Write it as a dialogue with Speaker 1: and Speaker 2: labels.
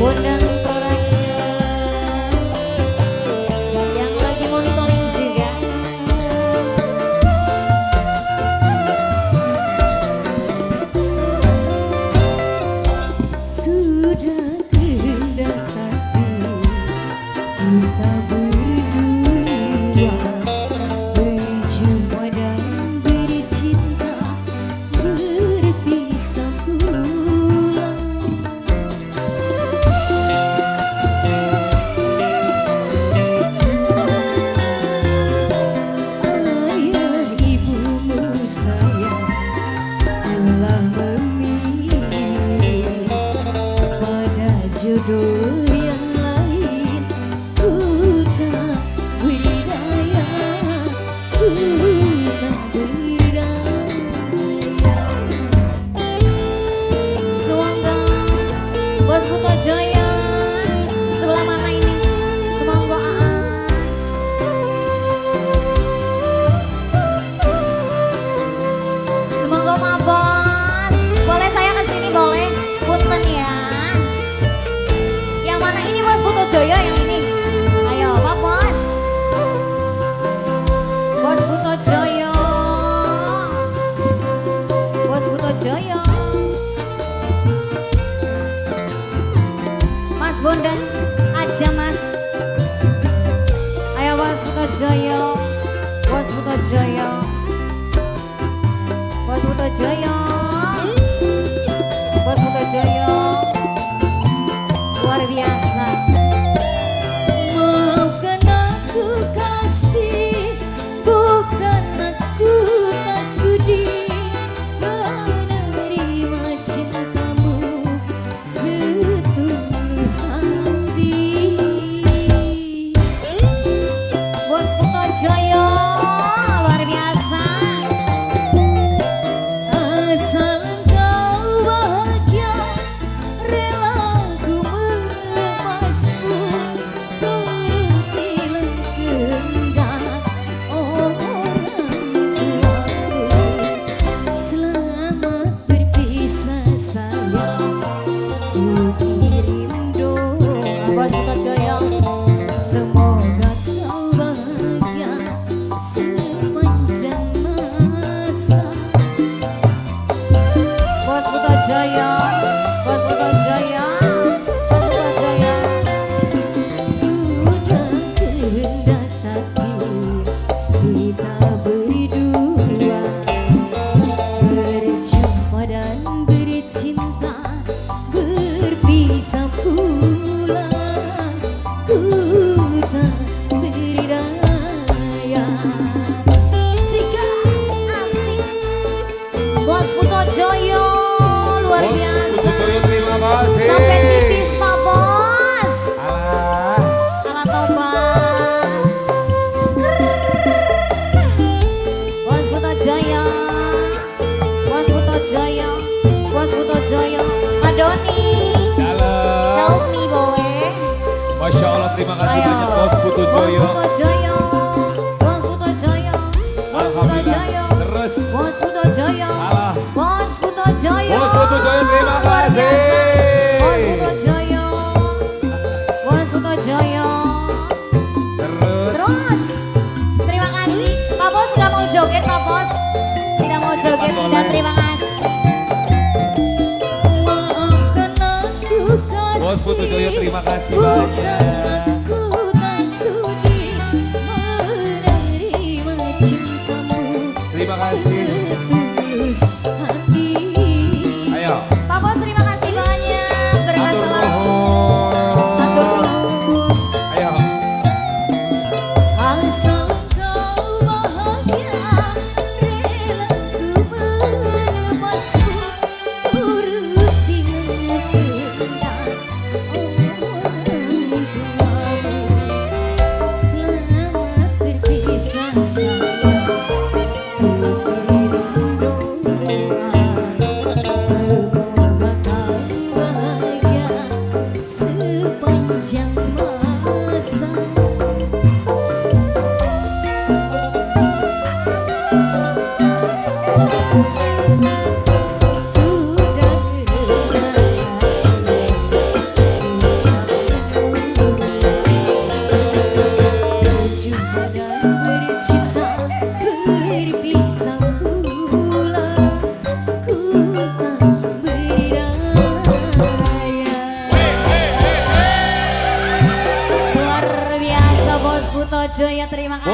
Speaker 1: Bondan Production yang lagi monitoring juga. Sudah indah hati kita berdua, berjumpa dan bercinta, berpisah pulang. Ayah ibumu sayang telah memilih pada jodoh yang lain. Ku tak berdaya, ku tak berdaya. Semoga Bos Putrajaya sebelah mana ini? Semoga semoga Pak Bos. Boleh saya kesini boleh? Punten ya. Yang mana ini Bos Putrajaya yang ini? Ayo Pak Bos. Bos Putrajaya. Bos Putrajaya. Mas Bondan aja Mas. Ayo Bos Putrajaya. Bos Putrajaya. Bos Putrajaya. Bos Putrajaya. Luar biasa. Maafkan aku kasih, bukan aku tak sudi menerima cintamu setulus hati. Bos Putrajaya luar biasa. Asal kau bahagia, rela ku melepasmu, berhentilah kehendak orang tuaku. Selamat berpisah sayang, ku kirim doa. Bos Putrajaya, semoga kau bahagia sepanjang masa. Bos Putrajaya, Bos Putrajaya, Bos Putrajaya. Sudah kehendak takdir kita berdua, berjumpa dan bercinta, berpisah pula. Ku tak berdaya. Sikap asik Bos Putrajaya luar
Speaker 2: Bos
Speaker 1: biasa.
Speaker 2: Putrajaya, terima kasih.
Speaker 1: Sampai tipis Pak Bos.
Speaker 2: Alah.
Speaker 1: Alah tobat. Bos Putrajaya. Bos Putrajaya. Bos Putrajaya. Madoni.
Speaker 2: Dalam.
Speaker 1: Help me boleh.
Speaker 2: Masya Allah, terima kasih
Speaker 1: Ayo.
Speaker 2: banyak Bos
Speaker 1: Bos
Speaker 2: Putrajaya.
Speaker 1: Putrajaya. Bos Putrajaya. Bos Putrajaya.
Speaker 2: Terus.
Speaker 1: Bos Putrajaya.
Speaker 2: Alah.
Speaker 1: Bos Putrajaya.
Speaker 2: Bos Putrajaya, terima
Speaker 1: Luar
Speaker 2: kasih.
Speaker 1: biasa. Bos Putrajaya. Bos Putrajaya.
Speaker 2: Terus.
Speaker 1: Terus. Terima kasih. Pak Bos nggak mau joget Pak Bos. Tidak mau joget,
Speaker 2: boleh.
Speaker 1: tidak, terima kasih. Maafkan aku kasih.
Speaker 2: Bos Putrajaya, terima kasih
Speaker 1: Bukan
Speaker 2: banyak.
Speaker 1: aku tak sudi menerima cintamu
Speaker 2: Terima kasih.
Speaker 1: setulus hati.
Speaker 2: Ayo.
Speaker 1: Pak Bos terima kasih banyak. Berkah
Speaker 2: Atur
Speaker 1: selalu.
Speaker 2: nuhun.
Speaker 1: Atur nuhun.
Speaker 2: Ayo.
Speaker 1: Asal kau bahagia, rela ku melepasmu, turuti kehendak orang tuamu. Selamat berpisah sayang, ku kirim doa. Semoga kau bahagia sepanjang masa. Sudah kehendak Joyo, terima kasih.